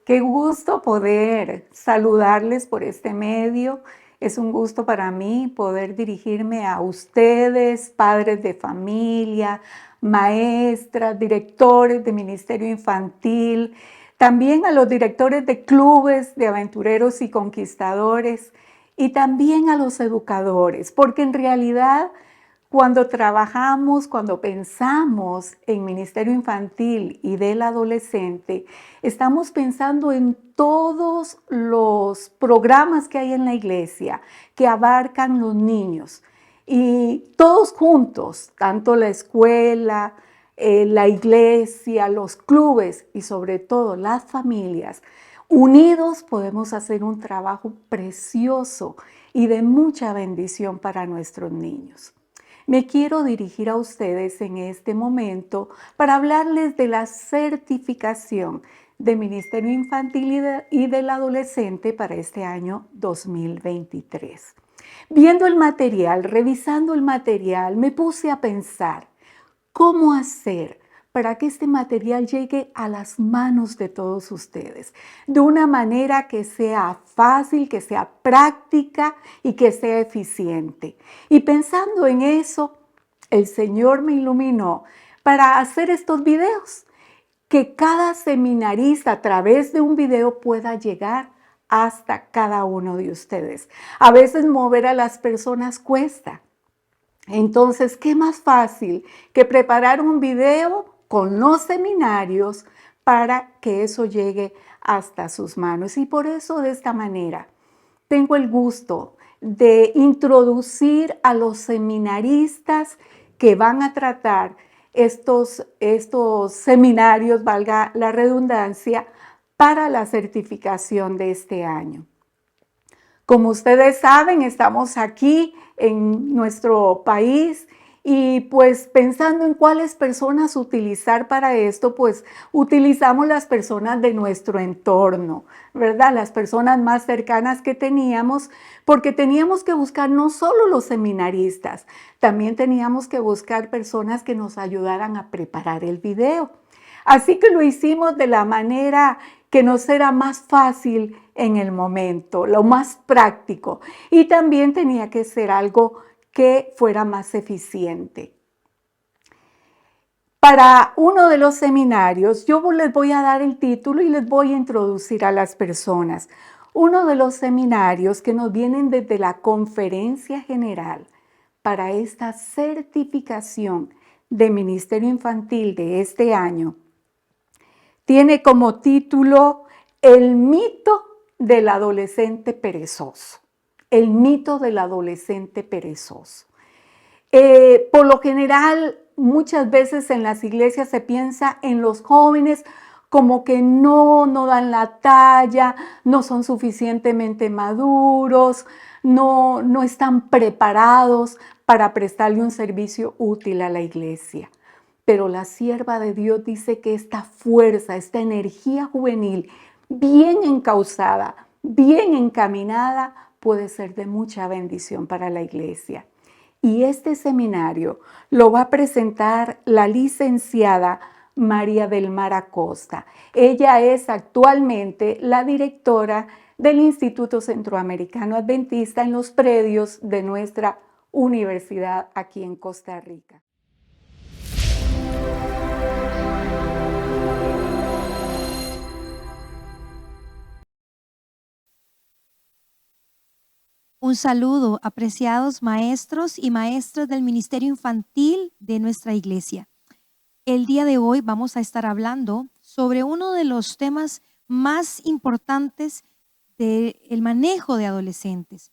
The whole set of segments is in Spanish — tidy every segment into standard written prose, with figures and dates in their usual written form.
Qué gusto poder saludarles por este medio. Es un gusto para mí poder dirigirme a ustedes, padres de familia, maestras, directores de ministerio infantil, también a los directores de clubes de aventureros y conquistadores y también a los educadores, porque en realidad cuando trabajamos, cuando pensamos en ministerio infantil y del adolescente, estamos pensando en todos los programas que hay en la iglesia que abarcan los niños. Y todos juntos, tanto la escuela, la iglesia, los clubes y sobre todo las familias, unidos podemos hacer un trabajo precioso y de mucha bendición para nuestros niños. Me quiero dirigir a ustedes en este momento para hablarles de la certificación de Ministerio Infantil y del Adolescente para este año 2023. Viendo el material, revisando el material, me puse a pensar, ¿cómo hacer para que este material llegue a las manos de todos ustedes? De una manera que sea fácil, que sea práctica y que sea eficiente. Y pensando en eso, el Señor me iluminó para hacer estos videos, que cada seminarista a través de un video pueda llegar hasta cada uno de ustedes. A veces mover a las personas cuesta. Entonces, ¿qué más fácil que preparar un video con los seminarios para que eso llegue hasta sus manos? Y por eso de esta manera tengo el gusto de introducir a los seminaristas que van a tratar estos seminarios, valga la redundancia, para la certificación de este año. Como ustedes saben, estamos aquí en nuestro país y pues pensando en cuáles personas utilizar para esto, pues utilizamos las personas de nuestro entorno, ¿verdad? Las personas más cercanas que teníamos, porque teníamos que buscar no solo los seminaristas, también teníamos que buscar personas que nos ayudaran a preparar el video. Así que lo hicimos de la manera que nos era más fácil en el momento, lo más práctico. Y también tenía que ser algo que fuera más eficiente. Para uno de los seminarios, yo les voy a dar el título y les voy a introducir a las personas. Uno de los seminarios que nos vienen desde la Conferencia General para esta certificación de Ministerio Infantil de este año tiene como título El mito del adolescente perezoso. El mito del adolescente perezoso. Por lo general, muchas veces en las iglesias se piensa en los jóvenes como que no dan la talla, no son suficientemente maduros, no están preparados para prestarle un servicio útil a la iglesia. Pero la sierva de Dios dice que esta fuerza, esta energía juvenil, bien encauzada, bien encaminada, puede ser de mucha bendición para la iglesia. Y este seminario lo va a presentar la licenciada María del Mar Acosta. Ella es actualmente la directora del Instituto Centroamericano Adventista en los predios de nuestra universidad aquí en Costa Rica. Un saludo, apreciados maestros y maestras del Ministerio Infantil de nuestra iglesia. El día de hoy vamos a estar hablando sobre uno de los temas más importantes del manejo de adolescentes.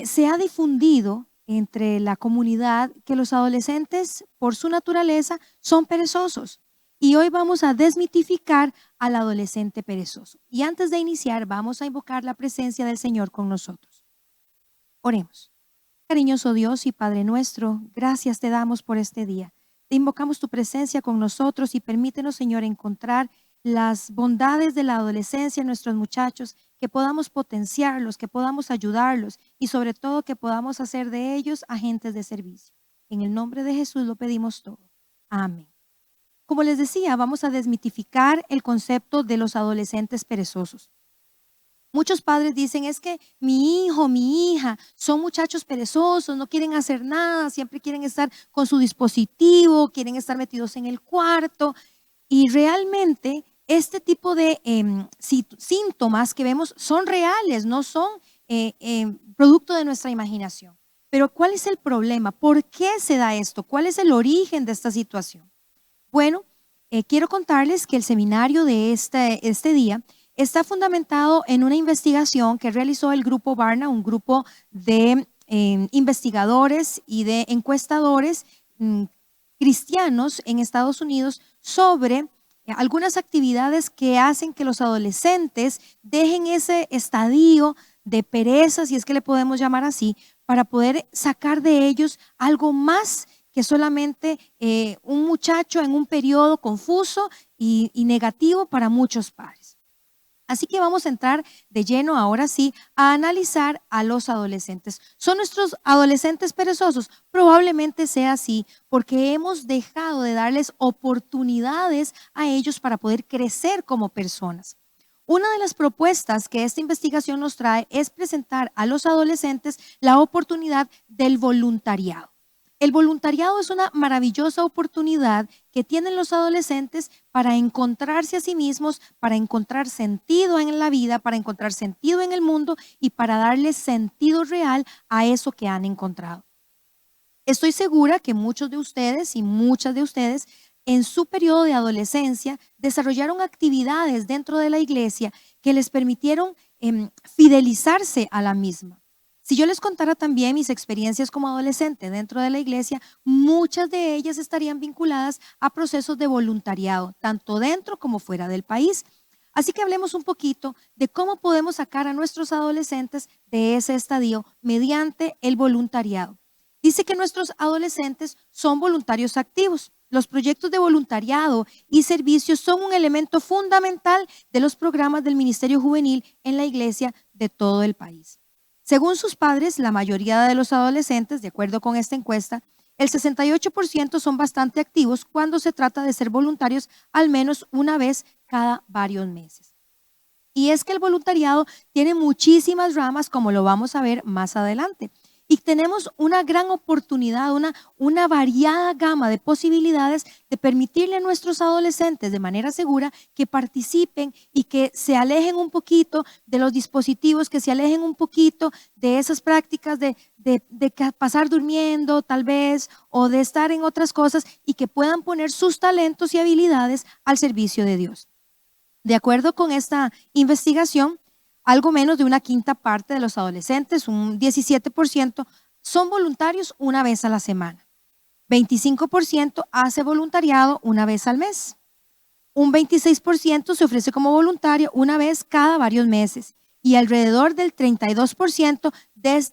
Se ha difundido entre la comunidad que los adolescentes, por su naturaleza, son perezosos. Y hoy vamos a desmitificar al adolescente perezoso. Y antes de iniciar, vamos a invocar la presencia del Señor con nosotros. Oremos. Cariñoso Dios y Padre nuestro, gracias te damos por este día. Te invocamos tu presencia con nosotros y permítenos, Señor, encontrar las bondades de la adolescencia en nuestros muchachos, que podamos potenciarlos, que podamos ayudarlos y sobre todo que podamos hacer de ellos agentes de servicio. En el nombre de Jesús lo pedimos todo. Amén. como les decía, vamos a desmitificar el concepto de los adolescentes perezosos. Muchos padres dicen, es que mi hijo, mi hija son muchachos perezosos, no quieren hacer nada, siempre quieren estar con su dispositivo, quieren estar metidos en el cuarto. Y realmente este tipo de síntomas que vemos son reales, no son producto de nuestra imaginación. Pero ¿cuál es el problema? ¿Por qué se da esto? ¿Cuál es el origen de esta situación? Bueno, quiero contarles que el seminario de este día está fundamentado en una investigación que realizó el grupo Barna, un grupo de investigadores y de encuestadores cristianos en Estados Unidos sobre algunas actividades que hacen que los adolescentes dejen ese estadio de pereza, si es que le podemos llamar así, para poder sacar de ellos algo más que solamente un muchacho en un periodo confuso y negativo para muchos padres. Así que vamos a entrar de lleno ahora sí a analizar a los adolescentes. ¿Son nuestros adolescentes perezosos? Probablemente sea así, porque hemos dejado de darles oportunidades a ellos para poder crecer como personas. Una de las propuestas que esta investigación nos trae es presentar a los adolescentes la oportunidad del voluntariado. El voluntariado es una maravillosa oportunidad que tienen los adolescentes para encontrarse a sí mismos, para encontrar sentido en la vida, para encontrar sentido en el mundo y para darle sentido real a eso que han encontrado. Estoy segura que muchos de ustedes y muchas de ustedes en su periodo de adolescencia desarrollaron actividades dentro de la iglesia que les permitieron fidelizarse a la misma. Si yo les contara también mis experiencias como adolescente dentro de la iglesia, muchas de ellas estarían vinculadas a procesos de voluntariado, tanto dentro como fuera del país. Así que hablemos un poquito de cómo podemos sacar a nuestros adolescentes de ese estadio mediante el voluntariado. Dice que nuestros adolescentes son voluntarios activos. Los proyectos de voluntariado y servicios son un elemento fundamental de los programas del Ministerio Juvenil en la iglesia de todo el país. Según sus padres, la mayoría de los adolescentes, de acuerdo con esta encuesta, el 68% son bastante activos cuando se trata de ser voluntarios al menos una vez cada varios meses. Y es que el voluntariado tiene muchísimas ramas, como lo vamos a ver más adelante. Y tenemos una gran oportunidad, una variada gama de posibilidades de permitirle a nuestros adolescentes de manera segura que participen y que se alejen un poquito de los dispositivos, que se alejen un poquito de esas prácticas de pasar durmiendo tal vez o de estar en otras cosas y que puedan poner sus talentos y habilidades al servicio de Dios. De acuerdo con esta investigación, algo menos de una quinta parte de los adolescentes, un 17%, son voluntarios una vez a la semana. 25% hace voluntariado una vez al mes. Un 26% se ofrece como voluntario una vez cada varios meses. Y alrededor del 32%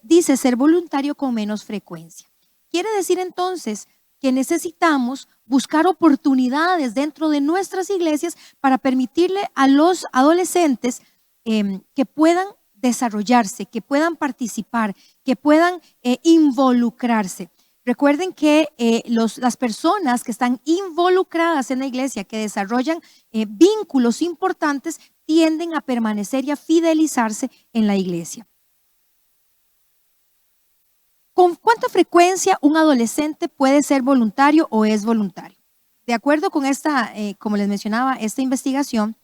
dice ser voluntario con menos frecuencia. Quiere decir entonces que necesitamos buscar oportunidades dentro de nuestras iglesias para permitirle a los adolescentes que puedan desarrollarse, que puedan participar, que puedan involucrarse. Recuerden que las personas que están involucradas en la iglesia, que desarrollan vínculos importantes, tienden a permanecer y a fidelizarse en la iglesia. ¿Con cuánta frecuencia un adolescente puede ser voluntario o es voluntario? De acuerdo con esta, como les mencionaba, esta investigación,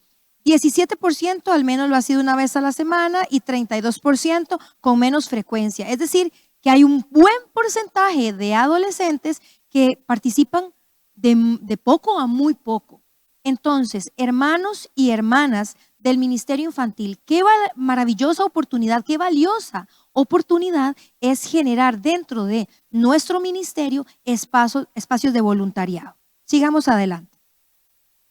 17% al menos lo ha sido una vez a la semana y 32% con menos frecuencia. Es decir, que hay un buen porcentaje de adolescentes que participan de poco a muy poco. Entonces, hermanos y hermanas del Ministerio Infantil, qué maravillosa oportunidad, qué valiosa oportunidad es generar dentro de nuestro ministerio espacios de voluntariado. Sigamos adelante.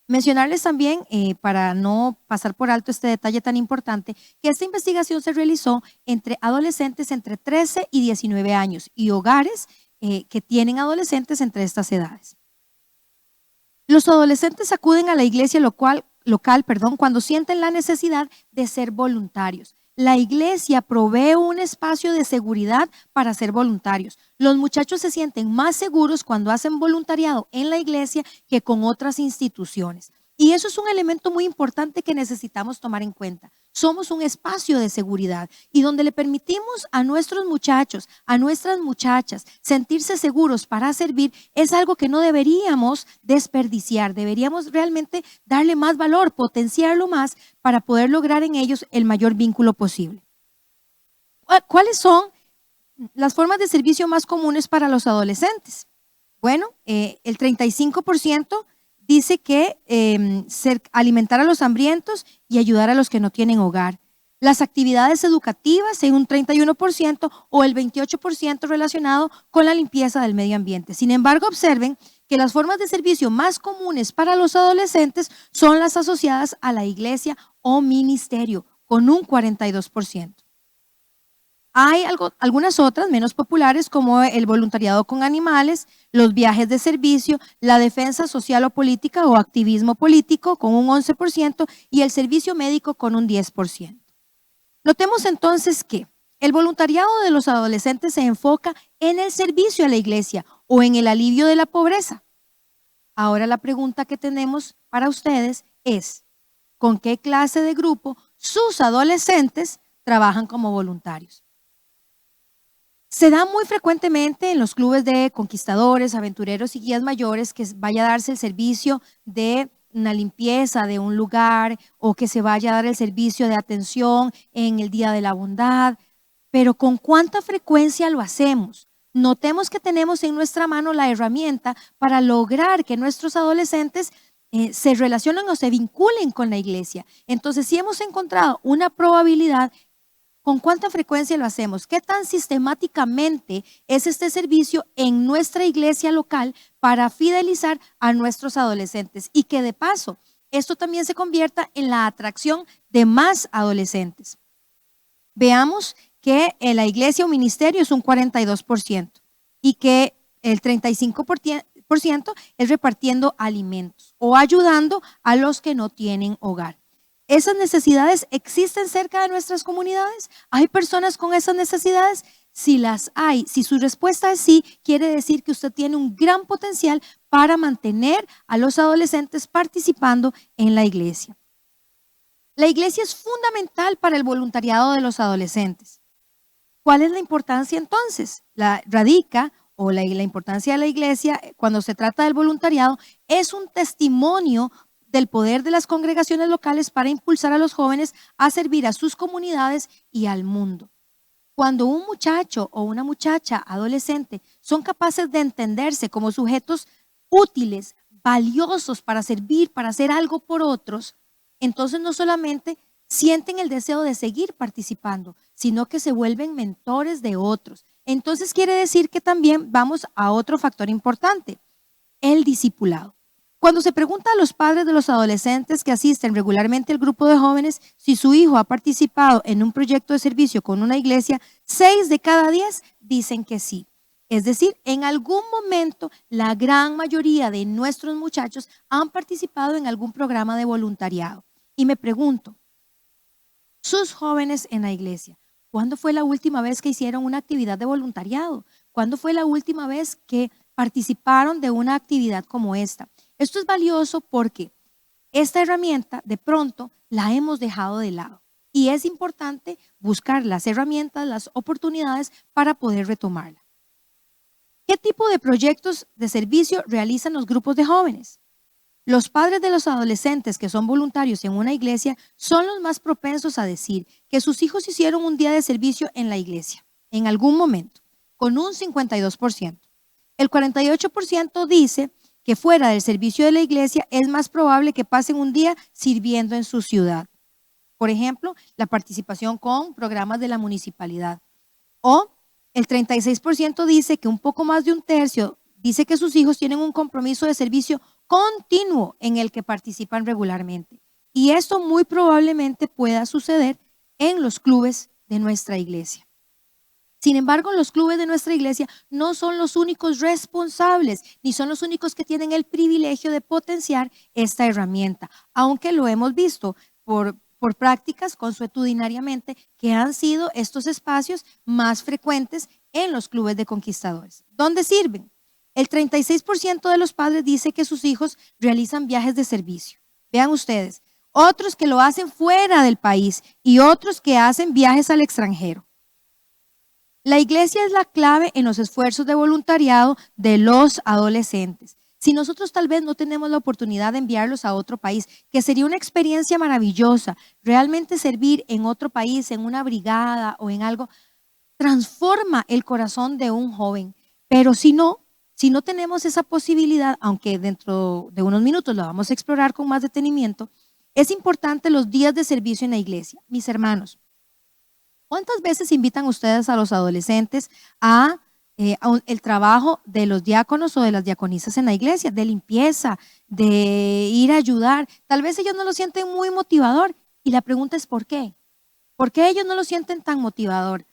Mencionarles también, para no pasar por alto este detalle tan importante, que esta investigación se realizó entre adolescentes entre 13 y 19 años y hogares que tienen adolescentes entre estas edades. Los adolescentes acuden a la iglesia local, cuando sienten la necesidad de ser voluntarios. La iglesia provee un espacio de seguridad para ser voluntarios. Los muchachos se sienten más seguros cuando hacen voluntariado en la iglesia que con otras instituciones. Y eso es un elemento muy importante que necesitamos tomar en cuenta. Somos un espacio de seguridad y donde le permitimos a nuestros muchachos, a nuestras muchachas sentirse seguros para servir es algo que no deberíamos desperdiciar. Deberíamos realmente darle más valor, potenciarlo más para poder lograr en ellos el mayor vínculo posible. ¿Cuáles son las formas de servicio más comunes para los adolescentes? Bueno, el 35% dice que alimentar a los hambrientos y ayudar a los que no tienen hogar. Las actividades educativas en un 31% o el 28% relacionado con la limpieza del medio ambiente. Sin embargo, observen que las formas de servicio más comunes para los adolescentes son las asociadas a la iglesia o ministerio, con un 42%. Hay algunas otras menos populares como el voluntariado con animales, los viajes de servicio, la defensa social o política o activismo político con un 11% y el servicio médico con un 10%. Notemos entonces que el voluntariado de los adolescentes se enfoca en el servicio a la iglesia o en el alivio de la pobreza. Ahora la pregunta que tenemos para ustedes es, ¿con qué clase de grupo sus adolescentes trabajan como voluntarios? Se da muy frecuentemente en los clubes de conquistadores, aventureros y guías mayores que vaya a darse el servicio de una limpieza de un lugar o que se vaya a dar el servicio de atención en el Día de la Bondad. Pero ¿con cuánta frecuencia lo hacemos? Notemos que tenemos en nuestra mano la herramienta para lograr que nuestros adolescentes se relacionen o se vinculen con la iglesia. Entonces, si hemos encontrado una probabilidad, ¿con cuánta frecuencia lo hacemos? ¿Qué tan sistemáticamente es este servicio en nuestra iglesia local para fidelizar a nuestros adolescentes? Y que de paso, esto también se convierta en la atracción de más adolescentes. Veamos que en la iglesia o ministerio es un 42% y que el 35% es repartiendo alimentos o ayudando a los que no tienen hogar. ¿Esas necesidades existen cerca de nuestras comunidades? ¿Hay personas con esas necesidades? Si las hay, si su respuesta es sí, quiere decir que usted tiene un gran potencial para mantener a los adolescentes participando en la iglesia. La iglesia es fundamental para el voluntariado de los adolescentes. ¿Cuál es la importancia entonces? La importancia de la iglesia cuando se trata del voluntariado es un testimonio del poder de las congregaciones locales para impulsar a los jóvenes a servir a sus comunidades y al mundo. Cuando un muchacho o una muchacha adolescente son capaces de entenderse como sujetos útiles, valiosos para servir, para hacer algo por otros, entonces no solamente sienten el deseo de seguir participando, sino que se vuelven mentores de otros. Entonces quiere decir que también vamos a otro factor importante, el discipulado. Cuando se pregunta a los padres de los adolescentes que asisten regularmente al grupo de jóvenes si su hijo ha participado en un proyecto de servicio con una iglesia, 6 de cada 10 dicen que sí. Es decir, en algún momento la gran mayoría de nuestros muchachos han participado en algún programa de voluntariado. Y me pregunto, sus jóvenes en la iglesia, ¿cuándo fue la última vez que hicieron una actividad de voluntariado? ¿Cuándo fue la última vez que participaron de una actividad como esta? Esto es valioso porque esta herramienta de pronto la hemos dejado de lado y es importante buscar las herramientas, las oportunidades para poder retomarla. ¿Qué tipo de proyectos de servicio realizan los grupos de jóvenes? Los padres de los adolescentes que son voluntarios en una iglesia son los más propensos a decir que sus hijos hicieron un día de servicio en la iglesia, en algún momento, con un 52%. El 48% dice que fuera del servicio de la iglesia es más probable que pasen un día sirviendo en su ciudad. Por ejemplo, la participación con programas de la municipalidad. O el 36% dice que un poco más de un tercio dice que sus hijos tienen un compromiso de servicio continuo en el que participan regularmente. Y esto muy probablemente pueda suceder en los clubes de nuestra iglesia. Sin embargo, los clubes de nuestra iglesia no son los únicos responsables, ni son los únicos que tienen el privilegio de potenciar esta herramienta, aunque lo hemos visto por prácticas consuetudinariamente que han sido estos espacios más frecuentes en los clubes de conquistadores. ¿Dónde sirven? El 36% de los padres dice que sus hijos realizan viajes de servicio. Vean ustedes, otros que lo hacen fuera del país y otros que hacen viajes al extranjero. La iglesia es la clave en los esfuerzos de voluntariado de los adolescentes. Si nosotros tal vez no tenemos la oportunidad de enviarlos a otro país, que sería una experiencia maravillosa, realmente servir en otro país, en una brigada o en algo, transforma el corazón de un joven. Pero si no tenemos esa posibilidad, aunque dentro de unos minutos lo vamos a explorar con más detenimiento, es importante los días de servicio en la iglesia. Mis hermanos, ¿cuántas veces invitan ustedes a los adolescentes a el trabajo de los diáconos o de las diaconisas en la iglesia, de limpieza, de ir a ayudar? Tal vez ellos no lo sienten muy motivador y la pregunta es ¿por qué? ¿Por qué ellos no lo sienten tan motivador?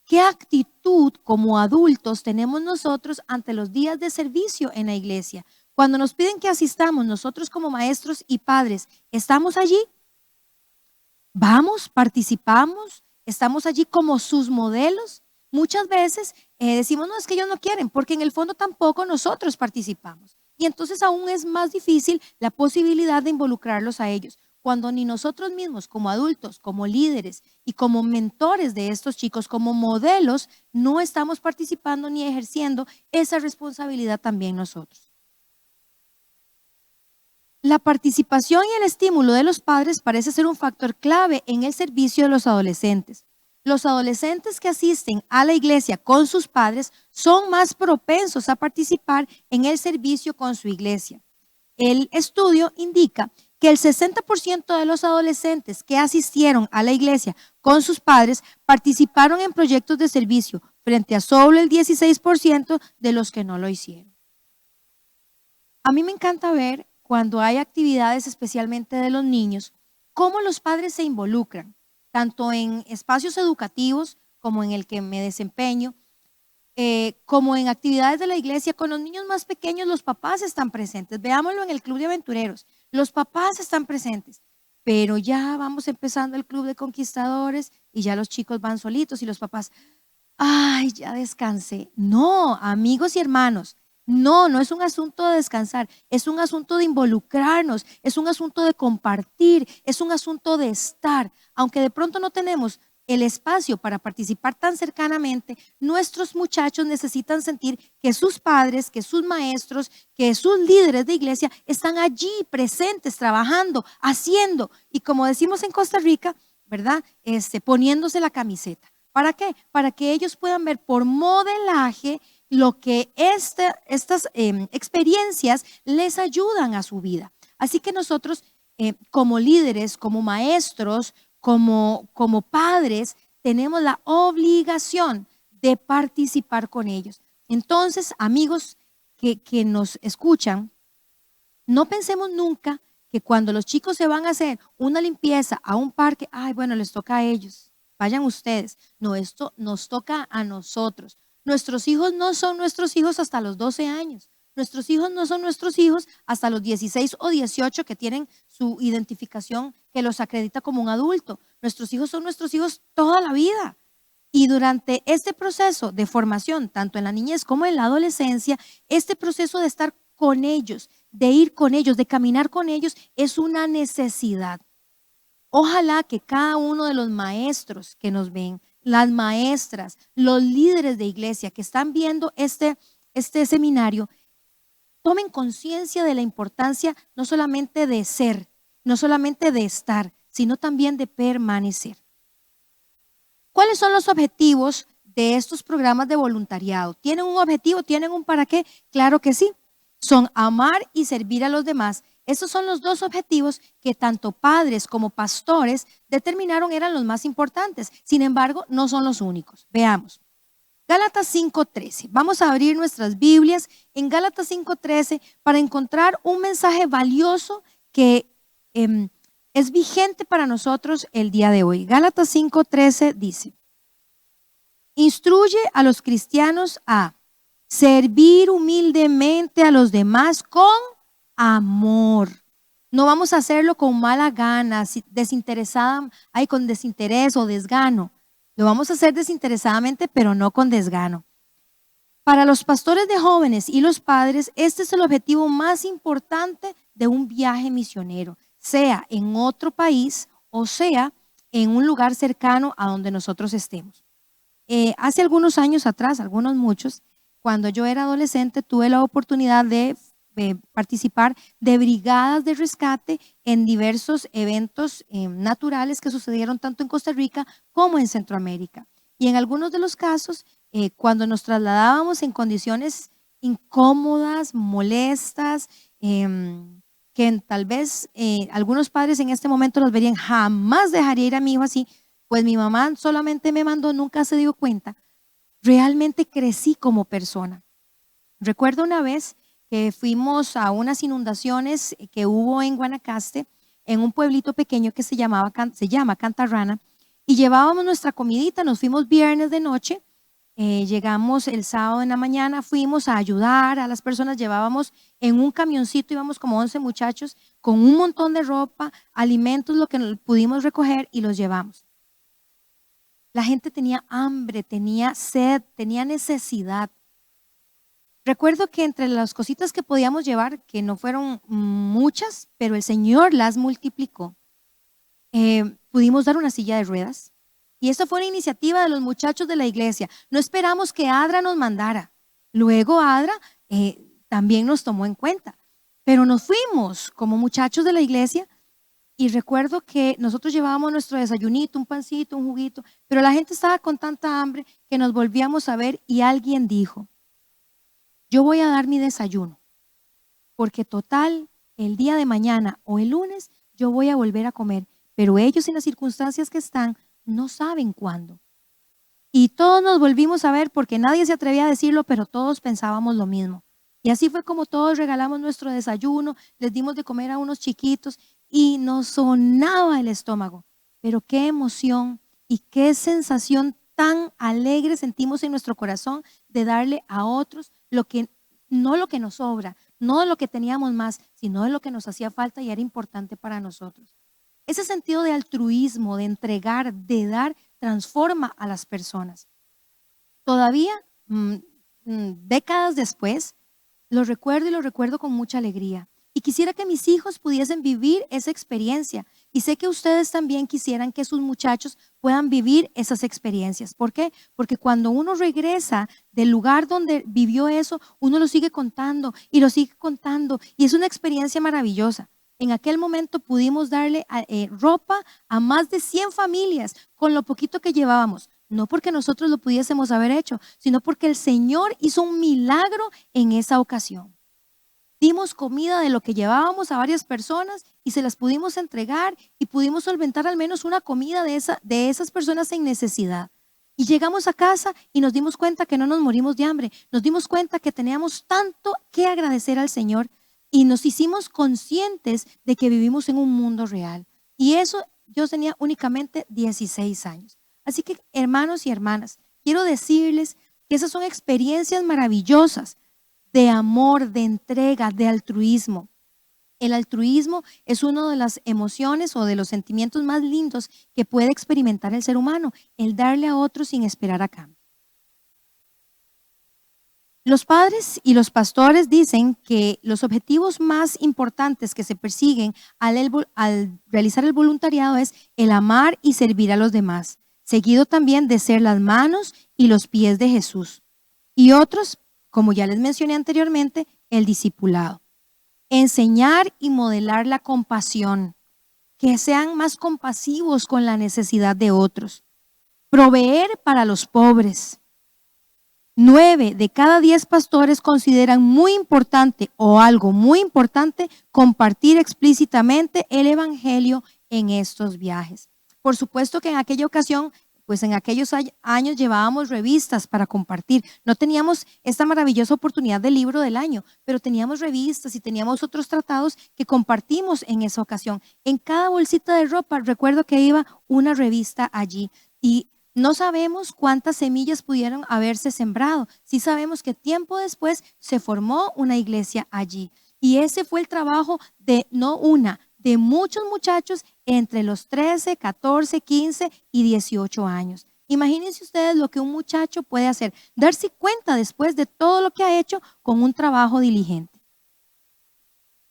¿Qué actitud como adultos tenemos nosotros ante los días de servicio en la iglesia? Cuando nos piden que asistamos, nosotros como maestros y padres, ¿estamos allí? ¿Vamos? ¿Participamos? ¿Estamos allí como sus modelos? Muchas veces decimos, no, es que ellos no quieren, porque en el fondo tampoco nosotros participamos. Y entonces aún es más difícil la posibilidad de involucrarlos a ellos, cuando ni nosotros mismos como adultos, como líderes y como mentores de estos chicos, como modelos, no estamos participando ni ejerciendo esa responsabilidad también nosotros. La participación y el estímulo de los padres parece ser un factor clave en el servicio de los adolescentes. Los adolescentes que asisten a la iglesia con sus padres son más propensos a participar en el servicio con su iglesia. El estudio indica que el 60% de los adolescentes que asistieron a la iglesia con sus padres participaron en proyectos de servicio, frente a solo el 16% de los que no lo hicieron. A mí me encanta ver cuando hay actividades especialmente de los niños, cómo los padres se involucran, tanto en espacios educativos como en el que me desempeño, como en actividades de la iglesia. Con los niños más pequeños los papás están presentes. Veámoslo en el Club de Aventureros, los papás están presentes, pero ya vamos empezando el Club de Conquistadores y ya los chicos van solitos y los papás, ay, ya descansé. No, amigos y hermanos, no es un asunto de descansar, es un asunto de involucrarnos, es un asunto de compartir, es un asunto de estar. Aunque de pronto no tenemos el espacio para participar tan cercanamente, nuestros muchachos necesitan sentir que sus padres, que sus maestros, que sus líderes de iglesia están allí presentes, trabajando, haciendo, y como decimos en Costa Rica, ¿verdad? Poniéndose la camiseta. ¿Para qué? Para que ellos puedan ver por modelaje lo que estas experiencias les ayudan a su vida. Así que nosotros como líderes, como maestros, como padres, tenemos la obligación de participar con ellos. Entonces, amigos que nos escuchan, no pensemos nunca que cuando los chicos se van a hacer una limpieza a un parque, ay, bueno, les toca a ellos, vayan ustedes. No, esto nos toca a nosotros. Nuestros hijos no son nuestros hijos hasta los 12 años. Nuestros hijos no son nuestros hijos hasta los 16 o 18 que tienen su identificación que los acredita como un adulto. Nuestros hijos son nuestros hijos toda la vida. Y durante este proceso de formación, tanto en la niñez como en la adolescencia, este proceso de estar con ellos, de ir con ellos, de caminar con ellos, es una necesidad. Ojalá que cada uno de los maestros que nos ven, las maestras, los líderes de iglesia que están viendo este seminario, tomen conciencia de la importancia no solamente de ser, no solamente de estar, sino también de permanecer. ¿Cuáles son los objetivos de estos programas de voluntariado? ¿Tienen un objetivo? ¿Tienen un para qué? Claro que sí. Son amar y servir a los demás. Esos son los dos objetivos que tanto padres como pastores determinaron eran los más importantes. Sin embargo, no son los únicos. Veamos. Gálatas 5:13. Vamos a abrir nuestras Biblias en Gálatas 5:13 para encontrar un mensaje valioso que es vigente para nosotros el día de hoy. Gálatas 5:13 dice: instruye a los cristianos a servir humildemente a los demás con amor. No vamos a hacerlo con mala gana, desinteresada, con desinterés o desgano. Lo vamos a hacer desinteresadamente, pero no con desgano. Para los pastores de jóvenes y los padres, este es el objetivo más importante de un viaje misionero, sea en otro país o sea en un lugar cercano a donde nosotros estemos. Hace algunos años atrás, algunos muchos, cuando yo era adolescente, tuve la oportunidad de participar de brigadas de rescate en diversos eventos naturales que sucedieron tanto en Costa Rica como en Centroamérica. Y en algunos de los casos, cuando nos trasladábamos en condiciones incómodas, molestas, que tal vez algunos padres en este momento los verían, jamás dejaría ir a mi hijo así, pues mi mamá solamente me mandó, nunca se dio cuenta. Realmente crecí como persona. Recuerdo una vez que fuimos a unas inundaciones que hubo en Guanacaste, en un pueblito pequeño que se llama Cantarrana, y llevábamos nuestra comidita, nos fuimos viernes de noche, llegamos el sábado en la mañana, fuimos a ayudar a las personas, llevábamos en un camioncito, íbamos como 11 muchachos, con un montón de ropa, alimentos, lo que pudimos recoger y los llevamos. La gente tenía hambre, tenía sed, tenía necesidad. Recuerdo que entre las cositas que podíamos llevar, que no fueron muchas, pero el Señor las multiplicó, pudimos dar una silla de ruedas. Y esta fue una iniciativa de los muchachos de la iglesia. No esperamos que Adra nos mandara. Luego Adra también nos tomó en cuenta. Pero nos fuimos como muchachos de la iglesia y recuerdo que nosotros llevábamos nuestro desayunito, un pancito, un juguito, pero la gente estaba con tanta hambre que nos volvíamos a ver y alguien dijo, yo voy a dar mi desayuno, porque total, el día de mañana o el lunes yo voy a volver a comer, pero ellos en las circunstancias que están no saben cuándo. Y todos nos volvimos a ver porque nadie se atrevía a decirlo, pero todos pensábamos lo mismo. Y así fue como todos regalamos nuestro desayuno, les dimos de comer a unos chiquitos y nos sonaba el estómago. Pero qué emoción y qué sensación tan alegre sentimos en nuestro corazón de darle a otros no lo que nos sobra, no de lo que teníamos más, sino de lo que nos hacía falta y era importante para nosotros. Ese sentido de altruismo, de entregar, de dar, transforma a las personas. Todavía, décadas después, lo recuerdo y lo recuerdo con mucha alegría. Y quisiera que mis hijos pudiesen vivir esa experiencia. Y sé que ustedes también quisieran que sus muchachos puedan vivir esas experiencias. ¿Por qué? Porque cuando uno regresa del lugar donde vivió eso, uno lo sigue contando y lo sigue contando. Y es una experiencia maravillosa. En aquel momento pudimos darle ropa a más de 100 familias con lo poquito que llevábamos. No porque nosotros lo pudiésemos haber hecho, sino porque el Señor hizo un milagro en esa ocasión. Dimos comida de lo que llevábamos a varias personas y se las pudimos entregar y pudimos solventar al menos una comida de esas personas en necesidad. Y llegamos a casa y nos dimos cuenta que no nos morimos de hambre. Nos dimos cuenta que teníamos tanto que agradecer al Señor y nos hicimos conscientes de que vivimos en un mundo real. Y eso yo tenía únicamente 16 años. Así que, hermanos y hermanas, quiero decirles que esas son experiencias maravillosas de amor, de entrega, de altruismo. El altruismo es una de las emociones o de los sentimientos más lindos que puede experimentar el ser humano, el darle a otros sin esperar a cambio. Los padres y los pastores dicen que los objetivos más importantes que se persiguen al realizar el voluntariado es el amar y servir a los demás, seguido también de ser las manos y los pies de Jesús. Y otros, como ya les mencioné anteriormente, el discipulado. Enseñar y modelar la compasión, que sean más compasivos con la necesidad de otros. Proveer para los pobres. 9 de cada 10 pastores consideran muy importante o algo muy importante compartir explícitamente el evangelio en estos viajes. Por supuesto que en aquella ocasión, pues en aquellos años llevábamos revistas para compartir. No teníamos esta maravillosa oportunidad del libro del año, pero teníamos revistas y teníamos otros tratados que compartimos en esa ocasión. En cada bolsita de ropa, recuerdo que iba una revista allí y no sabemos cuántas semillas pudieron haberse sembrado. Sí sabemos que tiempo después se formó una iglesia allí. Y ese fue el trabajo de no una, de muchos muchachos entre los 13, 14, 15 y 18 años. Imagínense ustedes lo que un muchacho puede hacer, darse cuenta después de todo lo que ha hecho con un trabajo diligente.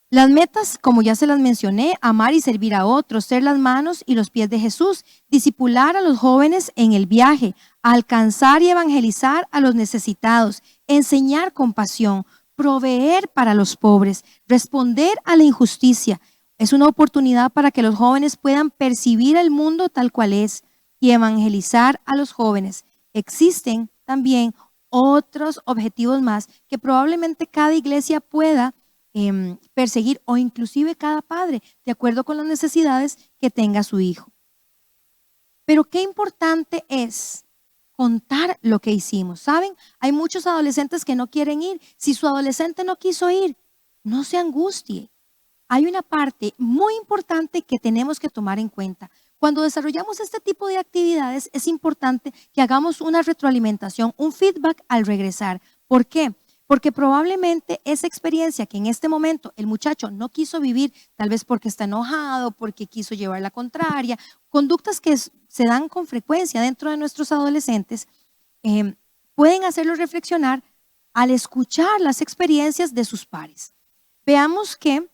Las metas, como ya se las mencioné, amar y servir a otros, ser las manos y los pies de Jesús, discipular a los jóvenes en el viaje, alcanzar y evangelizar a los necesitados, enseñar compasión, proveer para los pobres, responder a la injusticia. Es una oportunidad para que los jóvenes puedan percibir el mundo tal cual es y evangelizar a los jóvenes. Existen también otros objetivos más que probablemente cada iglesia pueda perseguir o inclusive cada padre, de acuerdo con las necesidades que tenga su hijo. Pero qué importante es contar lo que hicimos. ¿Saben? Hay muchos adolescentes que no quieren ir. Si su adolescente no quiso ir, no se angustie. Hay una parte muy importante que tenemos que tomar en cuenta. Cuando desarrollamos este tipo de actividades, es importante que hagamos una retroalimentación, un feedback al regresar. ¿Por qué? Porque probablemente esa experiencia que en este momento el muchacho no quiso vivir, tal vez porque está enojado, porque quiso llevar la contraria, conductas que se dan con frecuencia dentro de nuestros adolescentes, pueden hacerlos reflexionar al escuchar las experiencias de sus pares. Veamos que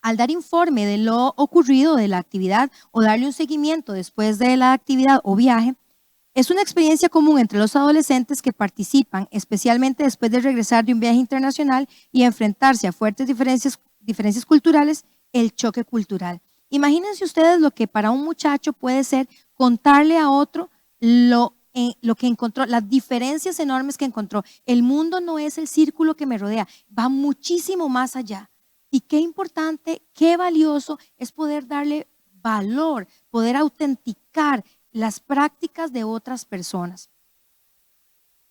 al dar informe de lo ocurrido de la actividad o darle un seguimiento después de la actividad o viaje, es una experiencia común entre los adolescentes que participan, especialmente después de regresar de un viaje internacional y enfrentarse a fuertes diferencias culturales, el choque cultural. Imagínense ustedes lo que para un muchacho puede ser contarle a otro lo que encontró, las diferencias enormes que encontró. El mundo no es el círculo que me rodea, va muchísimo más allá. Y qué importante, qué valioso es poder darle valor, poder autenticar las prácticas de otras personas.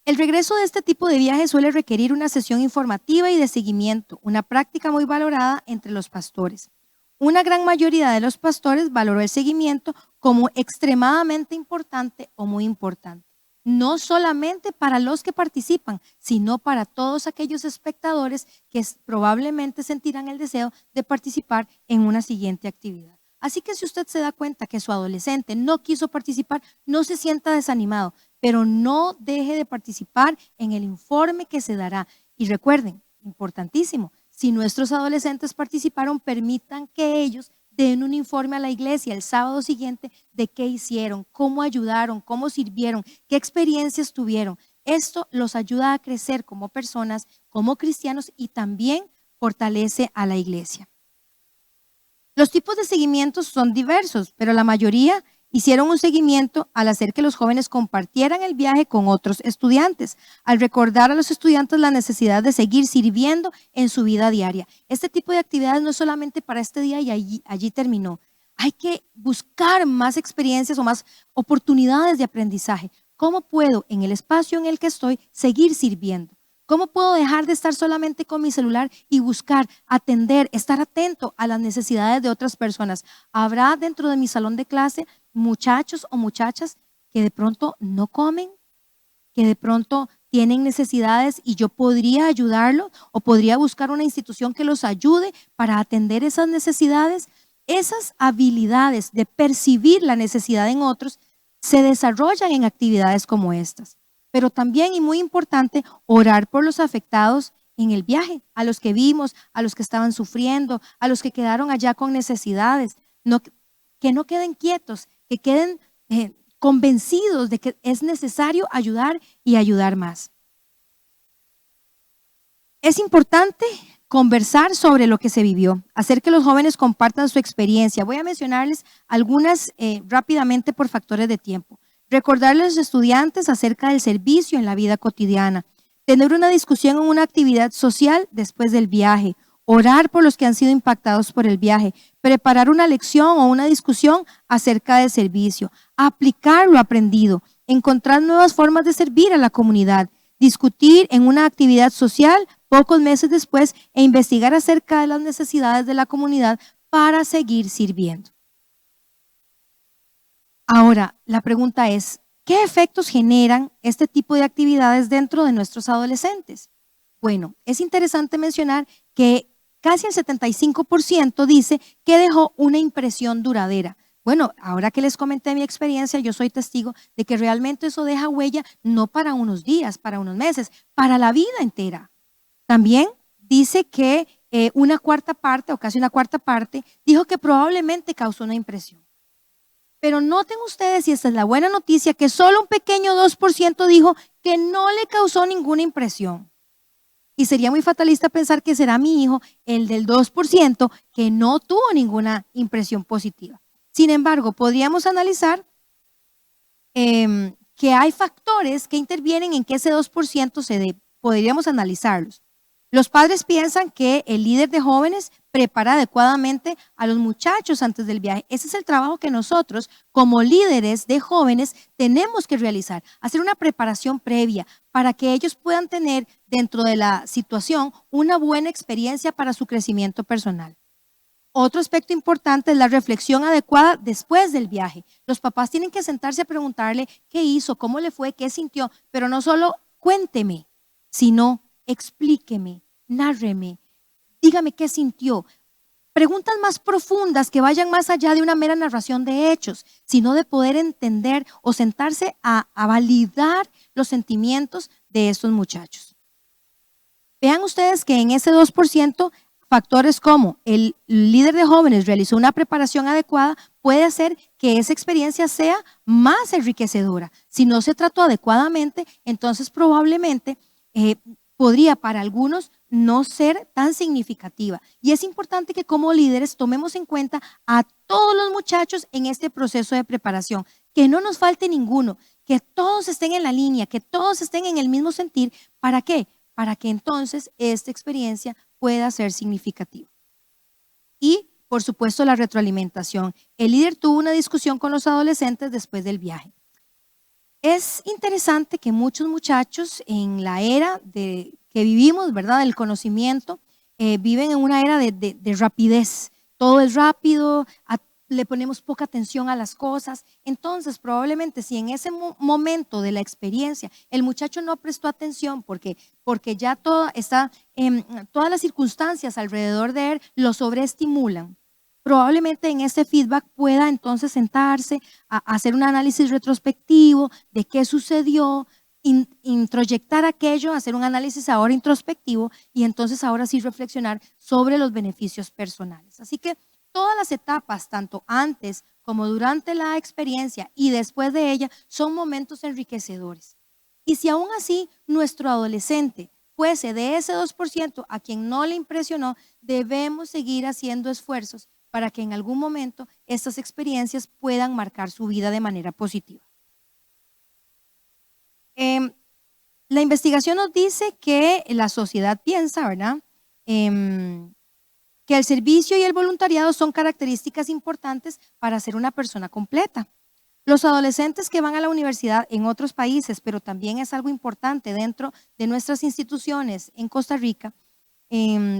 El regreso de este tipo de viaje suele requerir una sesión informativa y de seguimiento, una práctica muy valorada entre los pastores. Una gran mayoría de los pastores valoró el seguimiento como extremadamente importante o muy importante. No solamente para los que participan, sino para todos aquellos espectadores que probablemente sentirán el deseo de participar en una siguiente actividad. Así que si usted se da cuenta que su adolescente no quiso participar, no se sienta desanimado, pero no deje de participar en el informe que se dará. Y recuerden, importantísimo, si nuestros adolescentes participaron, permitan que ellos den un informe a la iglesia el sábado siguiente de qué hicieron, cómo ayudaron, cómo sirvieron, qué experiencias tuvieron. Esto los ayuda a crecer como personas, como cristianos y también fortalece a la iglesia. Los tipos de seguimientos son diversos, pero la mayoría hicieron un seguimiento al hacer que los jóvenes compartieran el viaje con otros estudiantes, al recordar a los estudiantes la necesidad de seguir sirviendo en su vida diaria. Este tipo de actividades no es solamente para este día y allí terminó. Hay que buscar más experiencias o más oportunidades de aprendizaje. ¿Cómo puedo, en el espacio en el que estoy, seguir sirviendo? ¿Cómo puedo dejar de estar solamente con mi celular y buscar, atender, estar atento a las necesidades de otras personas? ¿Habrá dentro de mi salón de clase muchachos o muchachas que de pronto no comen, que de pronto tienen necesidades y yo podría ayudarlos o podría buscar una institución que los ayude para atender esas necesidades? Esas habilidades de percibir la necesidad en otros se desarrollan en actividades como estas. Pero también, y muy importante, orar por los afectados en el viaje, a los que vimos, a los que estaban sufriendo, a los que quedaron allá con necesidades. Que no queden quietos, que queden convencidos de que es necesario ayudar y ayudar más. Es importante conversar sobre lo que se vivió, hacer que los jóvenes compartan su experiencia. Voy a mencionarles algunas rápidamente por factores de tiempo. Recordarles a los estudiantes acerca del servicio en la vida cotidiana, tener una discusión en una actividad social después del viaje, orar por los que han sido impactados por el viaje, preparar una lección o una discusión acerca del servicio, aplicar lo aprendido, encontrar nuevas formas de servir a la comunidad, discutir en una actividad social pocos meses después e investigar acerca de las necesidades de la comunidad para seguir sirviendo. Ahora, la pregunta es, ¿qué efectos generan este tipo de actividades dentro de nuestros adolescentes? Bueno, es interesante mencionar que casi el 75% dice que dejó una impresión duradera. Bueno, ahora que les comenté mi experiencia, yo soy testigo de que realmente eso deja huella no para unos días, para unos meses, para la vida entera. También dice que una cuarta parte o casi una cuarta parte dijo que probablemente causó una impresión. Pero noten ustedes, y esta es la buena noticia, que solo un pequeño 2% dijo que no le causó ninguna impresión. Y sería muy fatalista pensar que será mi hijo el del 2% que no tuvo ninguna impresión positiva. Sin embargo, podríamos analizar que hay factores que intervienen en que ese 2% se dé. Podríamos analizarlos. Los padres piensan que el líder de jóvenes prepara adecuadamente a los muchachos antes del viaje. Ese es el trabajo que nosotros, como líderes de jóvenes, tenemos que realizar. Hacer una preparación previa para que ellos puedan tener dentro de la situación una buena experiencia para su crecimiento personal. Otro aspecto importante es la reflexión adecuada después del viaje. Los papás tienen que sentarse a preguntarle qué hizo, cómo le fue, qué sintió, pero no solo cuénteme, sino explíqueme, nárreme, dígame qué sintió. Preguntas más profundas que vayan más allá de una mera narración de hechos, sino de poder entender o sentarse a validar los sentimientos de estos muchachos. Vean ustedes que en ese 2%, factores como el líder de jóvenes realizó una preparación adecuada puede hacer que esa experiencia sea más enriquecedora. Si no se trató adecuadamente, entonces probablemente podría para algunos no ser tan significativa. Y es importante que como líderes tomemos en cuenta a todos los muchachos en este proceso de preparación, que no nos falte ninguno, que todos estén en la línea, que todos estén en el mismo sentir. ¿Para qué? Para que entonces esta experiencia pueda ser significativa. Y, por supuesto, la retroalimentación. El líder tuvo una discusión con los adolescentes después del viaje. Es interesante que muchos muchachos en la era que vivimos, ¿verdad?, del conocimiento, viven en una era de rapidez. Todo es rápido, le ponemos poca atención a las cosas. Entonces, probablemente si en ese momento de la experiencia el muchacho no prestó atención porque ya todas las circunstancias alrededor de él lo sobreestimulan, probablemente en ese feedback pueda entonces sentarse a hacer un análisis retrospectivo de qué sucedió, introyectar aquello, hacer un análisis ahora introspectivo y entonces ahora sí reflexionar sobre los beneficios personales. Así que todas las etapas, tanto antes como durante la experiencia y después de ella, son momentos enriquecedores. Y si aún así nuestro adolescente fuese de ese 2% a quien no le impresionó, debemos seguir haciendo esfuerzos para que en algún momento estas experiencias puedan marcar su vida de manera positiva. La investigación nos dice que la sociedad piensa, ¿verdad?, que el servicio y el voluntariado son características importantes para ser una persona completa. Los adolescentes que van a la universidad en otros países, pero también es algo importante dentro de nuestras instituciones en Costa Rica,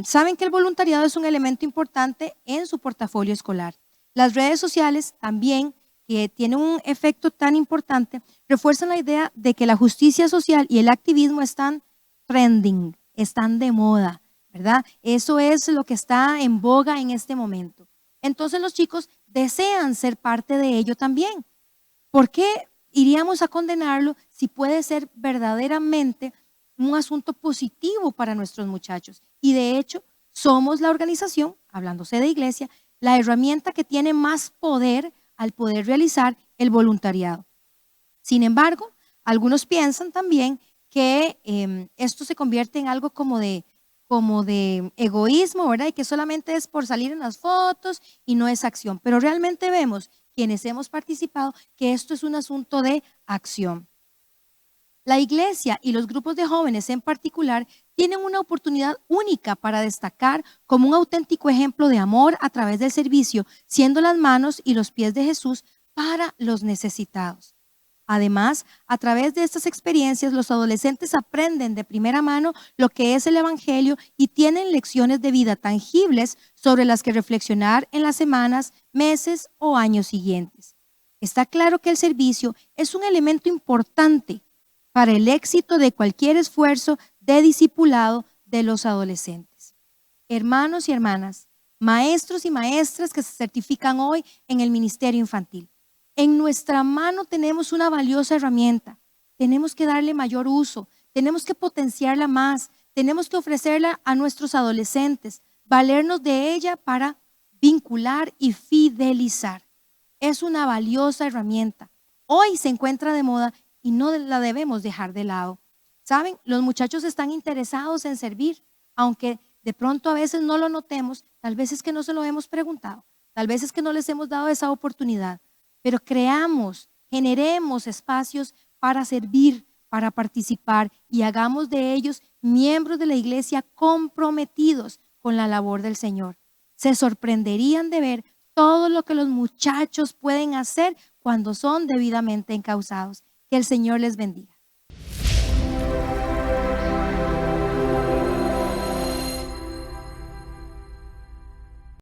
saben que el voluntariado es un elemento importante en su portafolio escolar. Las redes sociales también, que tienen un efecto tan importante, refuerzan la idea de que la justicia social y el activismo están trending, están de moda, ¿verdad? Eso es lo que está en boga en este momento. Entonces los chicos desean ser parte de ello también. ¿Por qué iríamos a condenarlo si puede ser verdaderamente un asunto positivo para nuestros muchachos? Y de hecho, somos la organización, hablándose de iglesia, la herramienta que tiene más poder al poder realizar el voluntariado. Sin embargo, algunos piensan también que esto se convierte en algo como de egoísmo, ¿verdad? Y que solamente es por salir en las fotos y no es acción. Pero realmente vemos, quienes hemos participado, que esto es un asunto de acción. La iglesia y los grupos de jóvenes en particular tienen una oportunidad única para destacar como un auténtico ejemplo de amor a través del servicio, siendo las manos y los pies de Jesús para los necesitados. Además, a través de estas experiencias, los adolescentes aprenden de primera mano lo que es el Evangelio y tienen lecciones de vida tangibles sobre las que reflexionar en las semanas, meses o años siguientes. Está claro que el servicio es un elemento importante para el éxito de cualquier esfuerzo de discipulado de los adolescentes. Hermanos y hermanas, maestros y maestras que se certifican hoy en el ministerio infantil. En nuestra mano tenemos una valiosa herramienta. Tenemos que darle mayor uso, tenemos que potenciarla más, tenemos que ofrecerla a nuestros adolescentes, valernos de ella para vincular y fidelizar. Es una valiosa herramienta. Hoy se encuentra de moda y no la debemos dejar de lado. ¿Saben? Los muchachos están interesados en servir, aunque de pronto a veces no lo notemos, tal vez es que no se lo hemos preguntado, tal vez es que no les hemos dado esa oportunidad, pero creamos, generemos espacios para servir, para participar y hagamos de ellos miembros de la iglesia comprometidos con la labor del Señor. Se sorprenderían de ver todo lo que los muchachos pueden hacer cuando son debidamente encausados. Que el Señor les bendiga.